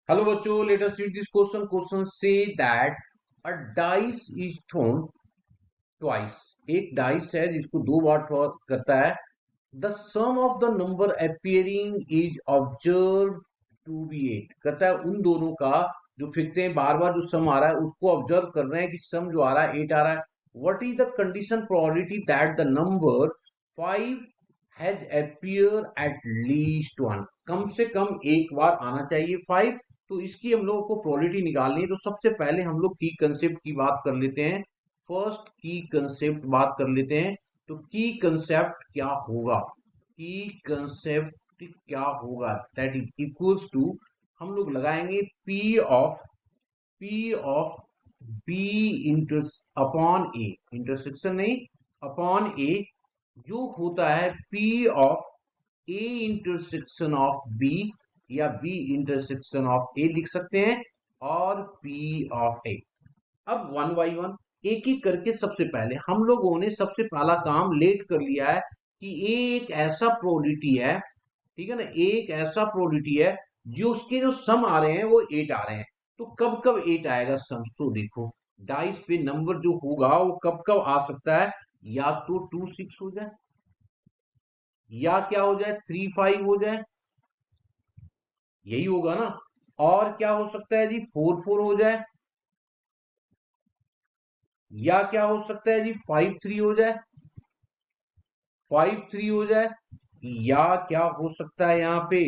Hello बच्चों, let us read this question. Question say that a dice is thrown twice. एक dice है जिसको दो बार थ्रो करता है. The sum of the number appearing is observed to be 8. कहता है उन दोनों का जो फेंकते हैं बार बार जो सम आ रहा है उसको ऑब्जर्व कर रहे हैं कि सम जो आ रहा है 8 आ रहा है. What is the condition probability that the number 5 has appear at least one? कम से कम एक बार आना चाहिए 5. तो इसकी हम लोगों को प्रोबेबिलिटी निकालनी है. तो सबसे पहले हम लोग की कंसेप्ट की बात कर लेते हैं. फर्स्ट की कंसेप्ट बात कर लेते हैं. तो की कंसेप्ट क्या होगा? की कंसेप्ट क्या होगा? दैट इज इक्वल्स टू, हम लोग लगाएंगे P of B inter upon A. Intersection नहीं, अपॉन ए जो होता है P of A intersection of B या बी इंटरसेक्शन ऑफ ए लिख सकते हैं, और पी ऑफ ए. अब वन बाई वन एक एक करके सबसे पहले हम लोगों ने सबसे पहला काम लेट कर लिया है कि ए एक ऐसा प्रोबेबिलिटी है, ठीक है ना, एक ऐसा प्रोबेबिलिटी है जो उसके जो सम आ रहे हैं वो 8 आ रहे हैं. तो कब कब 8 आएगा सम? तो देखो डाइस पे नंबर जो होगा वो कब कब आ सकता है. या तो 2 6 हो जाए, या क्या हो जाए 3 5 हो जाए, यही होगा ना. और क्या हो सकता है जी 4 4 हो जाए, या क्या हो सकता है जी 5 3 हो जाए, 5 3 हो जाए, या क्या हो सकता है यहाँ पे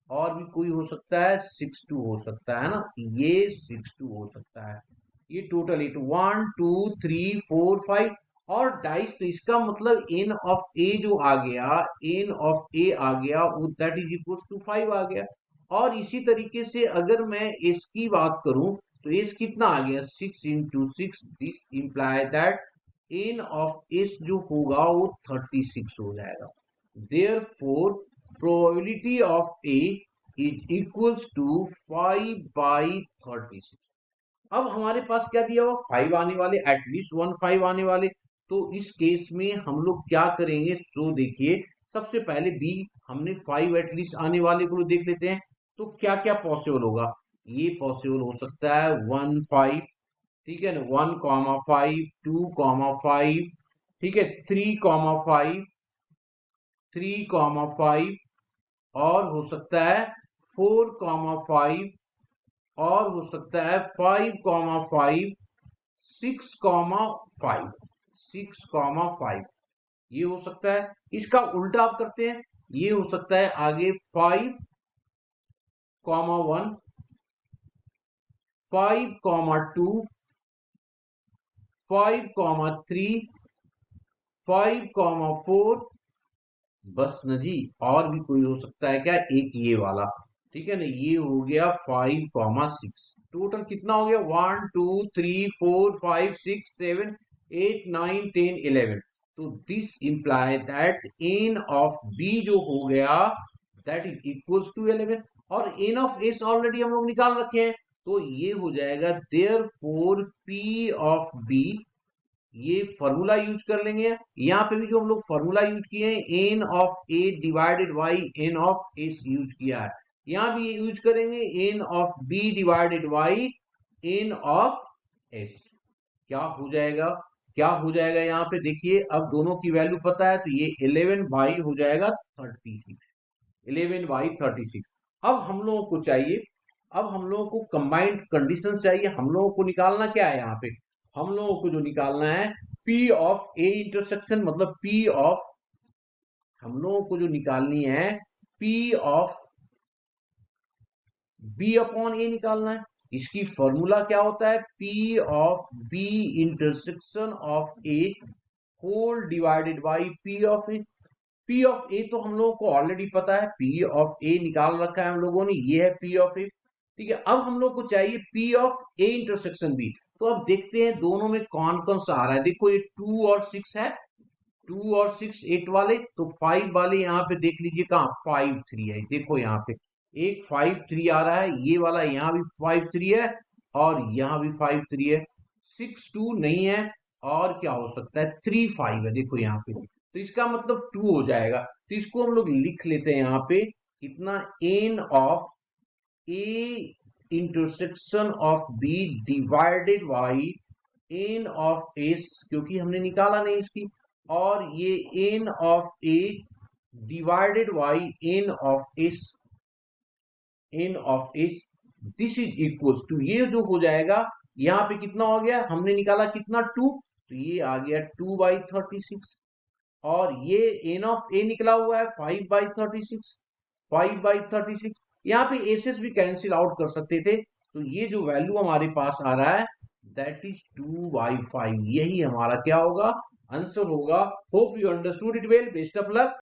और भी कोई हो सकता है 6 2 हो सकता है ना. ये 6 2 हो सकता है. ये टोटल 8 1 2 3 4 5 और डाइस. तो इसका मतलब एन ऑफ ए जो आ गया, एन ऑफ ए आ गया वो दैट इज इक्वल टू 5 आ गया. और इसी तरीके से अगर मैं इसकी बात करूं तो एस कितना आ गया 6 into 6. This imply that n of S जो होगा वो 36 हो जाएगा. Therefore probability of A is equals to 5/36. अब हमारे पास क्या दिया हुआ 5 आने वाले, एटलीस्ट 1 5 आने वाले. तो इस केस में हम लोग क्या करेंगे? तो देखिए सबसे पहले बी, हमने 5 एटलीस्ट आने वाले को देख लेते हैं. तो क्या क्या पॉसिबल होगा? ये पॉसिबल हो सकता है 1 5, ठीक है ना, 1 5 2 5, ठीक है, 3 5, 3 5, और हो सकता है 4 5, और हो सकता है 5 5, 6 5, 6 5. ये हो सकता है. इसका उल्टा आप करते हैं, ये हो सकता है आगे 5 1, 5 2, 5 3, 5 4. बस न जी, और भी कोई हो सकता है क्या? एक ये वाला, ठीक है ना, ये हो गया 5 6. टोटल कितना हो गया? 1 2 3 4 5 6 7 8 9 10 11. तो this imply that n of B जो हो गया दैट इज इक्वल्स टू 11. और एन ऑफ एस ऑलरेडी हम लोग निकाल रखे हैं. तो ये हो जाएगा therefore P of B. ये फॉर्मूला यूज कर लेंगे. यहाँ पे भी जो हम लोग फॉर्मूला यूज किए हैं n of A divided by n of S use किया है, यहाँ भी ये यूज करेंगे n of B divided by n of S. क्या हो जाएगा? क्या हो जाएगा यहाँ पे देखिए, अब दोनों की वैल्यू पता है तो ये 11 बाई हो जाएगा 36. 11/36. अब हम लोगों को चाहिए, अब हम लोगों को कंबाइंड कंडीशन चाहिए. हम लोगों को निकालना क्या है यहाँ पे? हम लोगों को जो निकालना है पी ऑफ ए इंटरसेक्शन, मतलब पी ऑफ, हम लोगों को जो निकालनी है P of B upon A निकालना है. इसकी फॉर्मूला क्या होता है? P of B intersection of A whole divided by P of A. P of A तो हम लोगों को ऑलरेडी पता है, पी ऑफ ए निकाल रखा है हम लोगों ने, ये है पी ऑफ ए. ठीक है, अब हम लोग को चाहिए P of A intersection B. तो अब देखते हैं दोनों में कौन कौन सा आ रहा है. देखो ये 2 और 6 है, 2 और 6 8 वाले. तो 5 वाले यहाँ पे देख लीजिए कहाँ 5 3 है. देखो यहाँ पे एक 5 3 आ रहा है, ये वाला यहाँ भी 5 3 है, और यहाँ भी 5 3 है. 6 2 नहीं है, और क्या हो सकता है 3 5 है. देखो यहाँ पे, तो इसका मतलब 2 हो जाएगा. तो इसको हम लोग लिख लेते हैं यहाँ पे कितना, n of A intersection of B divided by n of S, क्योंकि हमने निकाला नहीं इसकी, और ये n of A divided by n of S, n of S, this is equals to, ये जो हो जाएगा यहाँ पे कितना हो गया, हमने निकाला कितना 2, तो ये आ गया 2/36, और ये एन ऑफ ए निकला हुआ है 5/36, 5/36, यहाँ पे एस भी कैंसिल आउट कर सकते थे, तो ये जो वैल्यू हमारे पास आ रहा है दैट इज 2/5, यही हमारा क्या होगा, आंसर होगा। Hope you understood it well, best of luck.